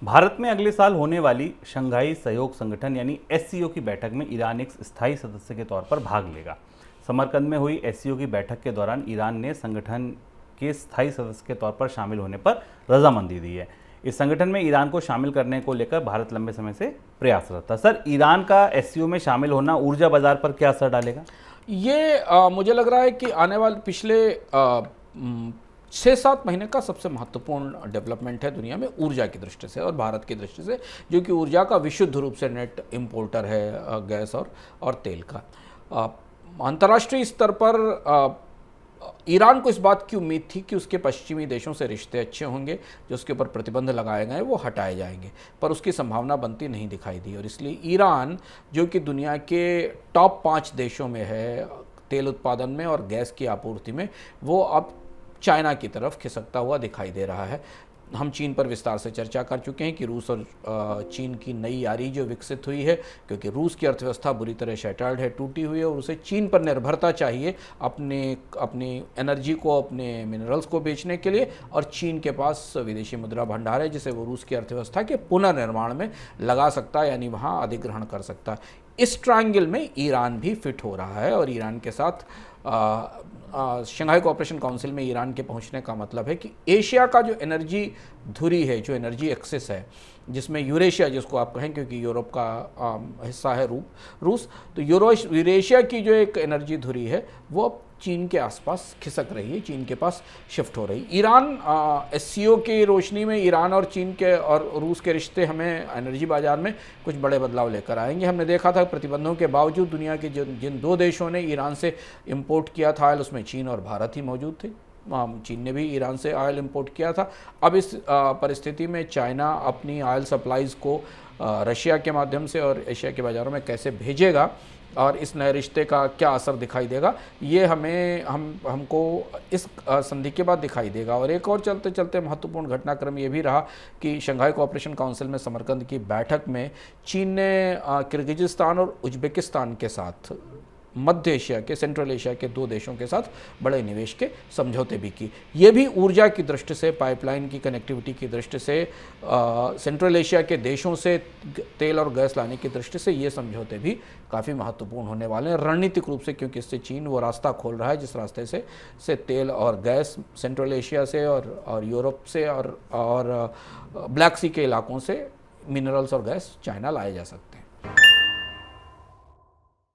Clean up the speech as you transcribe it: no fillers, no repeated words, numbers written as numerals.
भारत में अगले साल होने वाली शंघाई सहयोग संगठन यानी एससीओ की बैठक में ईरान एक स्थायी सदस्य के तौर पर भाग लेगा। समरकंद में हुई एससीओ की बैठक के दौरान ईरान ने संगठन के स्थायी सदस्य के तौर पर शामिल होने पर रजामंदी दी है। इस संगठन में ईरान को शामिल करने को लेकर भारत लंबे समय से प्रयासरत था। सर, ईरान का एससीओ में शामिल होना ऊर्जा बाजार पर क्या असर डालेगा? मुझे लग रहा है कि आने वाले पिछले 6-7 महीने का सबसे महत्वपूर्ण डेवलपमेंट है दुनिया में ऊर्जा की दृष्टि से और भारत की दृष्टि से, जो कि ऊर्जा का विशुद्ध रूप से नेट इम्पोर्टर है गैस और तेल का। अंतर्राष्ट्रीय स्तर पर ईरान को इस बात की उम्मीद थी कि उसके पश्चिमी देशों से रिश्ते अच्छे होंगे, जो उसके ऊपर प्रतिबंध लगाए गए वो हटाए जाएंगे, पर उसकी संभावना बनती नहीं दिखाई दी। और इसलिए ईरान, जो कि दुनिया के टॉप 5 देशों में है तेल उत्पादन में और गैस की आपूर्ति में, वो अब चाइना की तरफ खिसकता हुआ दिखाई दे रहा है। हम चीन पर विस्तार से चर्चा कर चुके हैं कि रूस और चीन की नई यारी जो विकसित हुई है, क्योंकि रूस की अर्थव्यवस्था बुरी तरह शैटर्ड है, टूटी हुई है, और उसे चीन पर निर्भरता चाहिए अपनी एनर्जी को, अपने मिनरल्स को बेचने के लिए, और चीन के पास विदेशी मुद्रा भंडार है जिसे वो रूस की अर्थव्यवस्था के पुनर्निर्माण में लगा सकता है, यानी वहाँ अधिग्रहण कर सकता है। इस ट्रायंगल में ईरान भी फिट हो रहा है, और ईरान के साथ शंघाई कोऑपरेशन काउंसिल में ईरान के पहुंचने का मतलब है कि एशिया का जो एनर्जी धुरी है, जो एनर्जी एक्सेस है, जिसमें यूरेशिया जिसको आप कहें, क्योंकि यूरोप का हिस्सा है रूस, तो यूरेशिया की जो एक एनर्जी धुरी है वो अब चीन के आसपास खिसक रही है, चीन के पास शिफ्ट हो रही। ईरान एससीओ की रोशनी में ईरान और चीन के और रूस के रिश्ते हमें एनर्जी बाजार में कुछ बड़े बदलाव लेकर आएंगे। हमने देखा था प्रतिबंधों के बावजूद दुनिया के जिन 2 देशों ने ईरान से इंपोर्ट किया था ऑयल, उसमें चीन और भारत ही मौजूद थे। चीन ने भी ईरान से ऑयल इंपोर्ट किया था। अब इस परिस्थिति में चाइना अपनी ऑयल सप्लाईज़ को रशिया के माध्यम से और एशिया के बाज़ारों में कैसे भेजेगा, और इस नए रिश्ते का क्या असर दिखाई देगा, ये हमको इस संधि के बाद दिखाई देगा। और एक और चलते चलते महत्वपूर्ण घटनाक्रम ये भी रहा कि शंघाई कोऑपरेशन काउंसिल में समरकंद की बैठक में चीन ने किर्गिजिस्तान और उज्बेकिस्तान के साथ, मध्य एशिया के, सेंट्रल एशिया के 2 देशों के साथ बड़े निवेश के समझौते भी की। ये भी ऊर्जा की दृष्टि से, पाइपलाइन की कनेक्टिविटी की दृष्टि से, सेंट्रल एशिया के देशों से तेल और गैस लाने की दृष्टि से ये समझौते भी काफ़ी महत्वपूर्ण होने वाले हैं रणनीतिक रूप से, क्योंकि इससे चीन वो रास्ता खोल रहा है जिस रास्ते से तेल और गैस सेंट्रल एशिया से और यूरोप से और ब्लैक सी के इलाकों से मिनरल्स और गैस चाइना लाए जा सकते हैं।